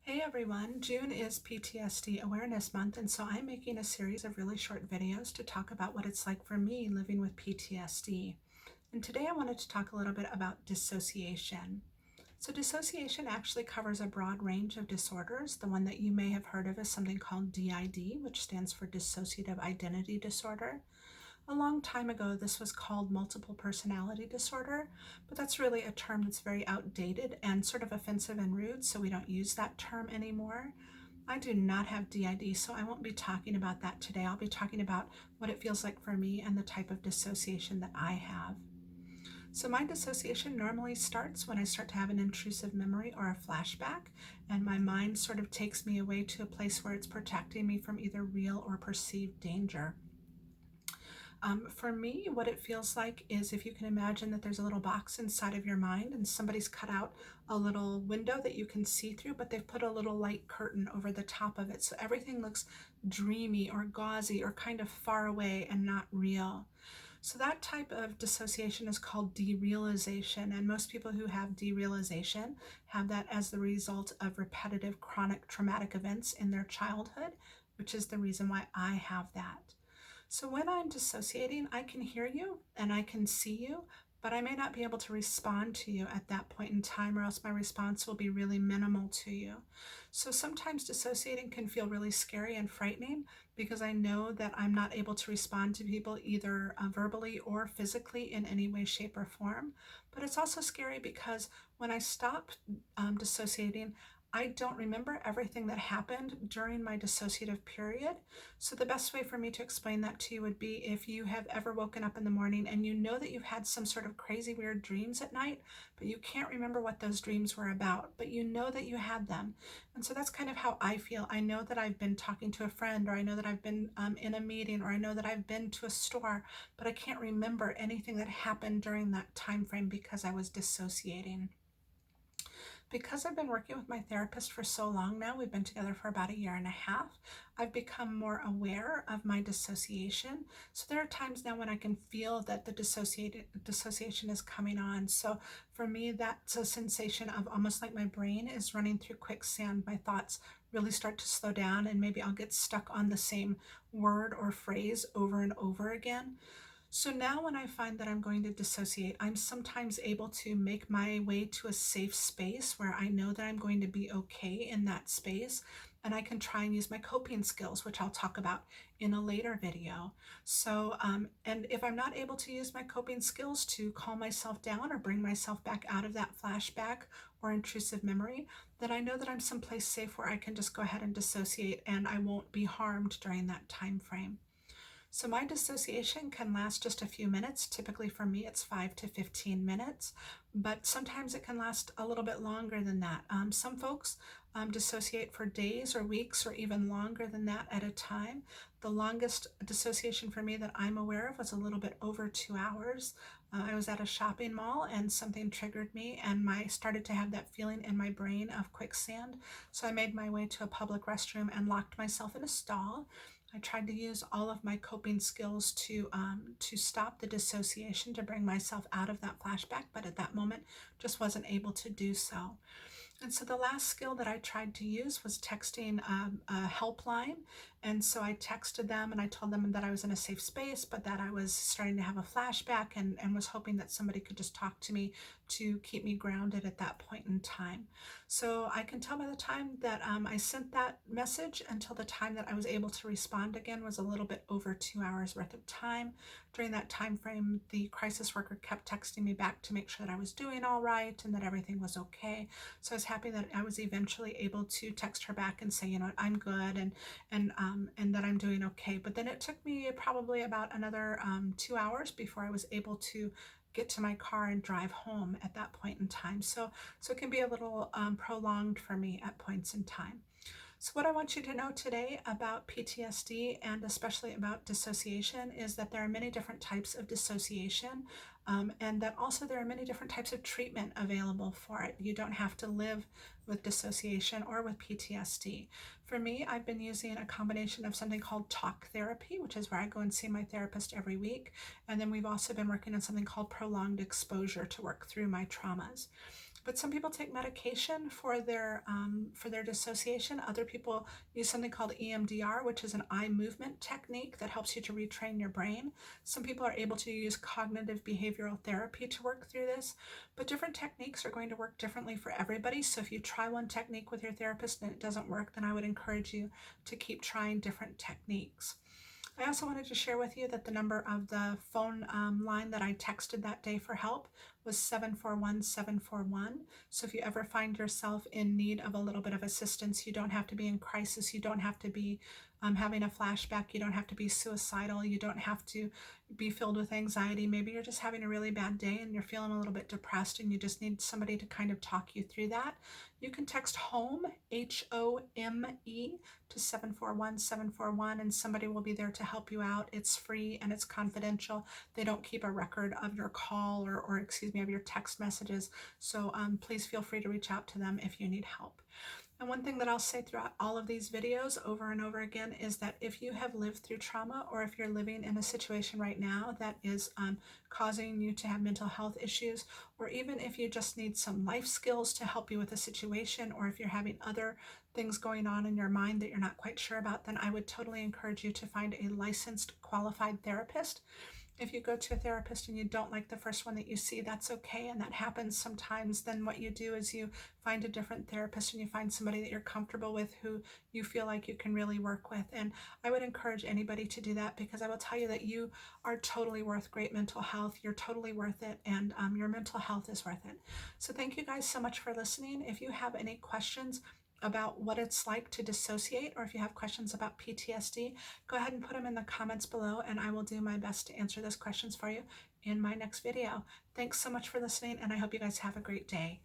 Hey everyone, June is PTSD Awareness Month, and so I'm making a series of really short videos to talk about what it's like for me living with PTSD. And today I wanted to talk a little bit about dissociation. So dissociation actually covers a broad range of disorders. The one that you may have heard of is something called DID, which stands for Dissociative Identity Disorder. A long time ago, this was called multiple personality disorder, but that's really a term that's very outdated and sort of offensive and rude, so we don't use that term anymore. I do not have DID, so I won't be talking about that today. I'll be talking about what it feels like for me and the type of dissociation that I have. So my dissociation normally starts when I start to have an intrusive memory or a flashback, and my mind sort of takes me away to a place where it's protecting me from either real or perceived danger. For me, what it feels like is if you can imagine that there's a little box inside of your mind and somebody's cut out a little window that you can see through, but they've put a little light curtain over the top of it. So everything looks dreamy or gauzy or kind of far away and not real. So that type of dissociation is called derealization, and most people who have derealization have that as the result of repetitive chronic traumatic events in their childhood, which is the reason why I have that. So when I'm dissociating, I can hear you and I can see you, but I may not be able to respond to you at that point in time, or else my response will be really minimal to you. So sometimes dissociating can feel really scary and frightening because I know that I'm not able to respond to people either verbally or physically in any way, shape, or form. But it's also scary because when I stop dissociating, I don't remember everything that happened during my dissociative period. So the best way for me to explain that to you would be if you have ever woken up in the morning and you know that you've had some sort of crazy weird dreams at night, but you can't remember what those dreams were about, but you know that you had them. And so that's kind of how I feel. I know that I've been talking to a friend, or I know that I've been in a meeting, or I know that I've been to a store, but I can't remember anything that happened during that time frame because I was dissociating. Because I've been working with my therapist for so long now, we've been together for about a year and a half, I've become more aware of my dissociation. So there are times now when I can feel that the dissociation is coming on. So for me, that's a sensation of almost like my brain is running through quicksand. My thoughts really start to slow down, and maybe I'll get stuck on the same word or phrase over and over again. So now when I find that I'm going to dissociate, I'm sometimes able to make my way to a safe space where I know that I'm going to be okay in that space. And I can try and use my coping skills, which I'll talk about in a later video. And if I'm not able to use my coping skills to calm myself down or bring myself back out of that flashback or intrusive memory, then I know that I'm someplace safe where I can just go ahead and dissociate and I won't be harmed during that time frame. So my dissociation can last just a few minutes. Typically for me, it's 5 to 15 minutes, but sometimes it can last a little bit longer than that. Some folks dissociate for days or weeks or even longer than that at a time. The longest dissociation for me that I'm aware of was a little bit over 2 hours. I was at a shopping mall and something triggered me, and I started to have that feeling in my brain of quicksand. So I made my way to a public restroom and locked myself in a stall. I tried to use all of my coping skills to stop the dissociation, to bring myself out of that flashback, but at that moment just wasn't able to do so. And so the last skill that I tried to use was texting a helpline. And so I texted them and I told them that I was in a safe space, but that I was starting to have a flashback, and was hoping that somebody could just talk to me to keep me grounded at that point in time. So I can tell by the time that I sent that message until the time that I was able to respond again was a little bit over 2 hours worth of time. During that time frame, the crisis worker kept texting me back to make sure that I was doing all right and that everything was okay. So I was happy that I was eventually able to text her back and say, you know, I'm good, and that I'm doing okay. But then it took me probably about another 2 hours before I was able to get to my car and drive home at that point in time. So it can be a little prolonged for me at points in time. So what I want you to know today about PTSD, and especially about dissociation, is that there are many different types of dissociation, and that also there are many different types of treatment available for it. You don't have to live with dissociation or with PTSD. For me, I've been using a combination of something called talk therapy, which is where I go and see my therapist every week. And then we've also been working on something called prolonged exposure to work through my traumas. But some people take medication for their dissociation. Other people use something called EMDR, which is an eye movement technique that helps you to retrain your brain. Some people are able to use cognitive behavioral therapy to work through this, but different techniques are going to work differently for everybody. So if you try one technique with your therapist and it doesn't work, then I would encourage you to keep trying different techniques. I also wanted to share with you that the number of the phone line that I texted that day for help was 741-741. So if you ever find yourself in need of a little bit of assistance, you don't have to be in crisis, you don't have to be having a flashback, you don't have to be suicidal, you don't have to be filled with anxiety. Maybe you're just having a really bad day and you're feeling a little bit depressed and you just need somebody to kind of talk you through that. You can text HOME, HOME, to 741-741, and somebody will be there to help you out. It's free and it's confidential. They don't keep a record of your call or excuse me, of your text messages. So please feel free to reach out to them if you need help. And one thing that I'll say throughout all of these videos over and over again is that if you have lived through trauma, or if you're living in a situation right now that is causing you to have mental health issues, or even if you just need some life skills to help you with a situation, or if you're having other things going on in your mind that you're not quite sure about, then I would totally encourage you to find a licensed, qualified therapist. If you go to a therapist and you don't like the first one that you see, that's okay, and that happens sometimes. Then what you do is you find a different therapist and you find somebody that you're comfortable with, who you feel like you can really work with. And I would encourage anybody to do that, because I will tell you that you are totally worth great mental health. You're totally worth it, and your mental health is worth it. So thank you guys so much for listening. If you have any questions about what it's like to dissociate, or if you have questions about PTSD, go ahead and put them in the comments below, and I will do my best to answer those questions for you in my next video. Thanks so much for listening, and I hope you guys have a great day.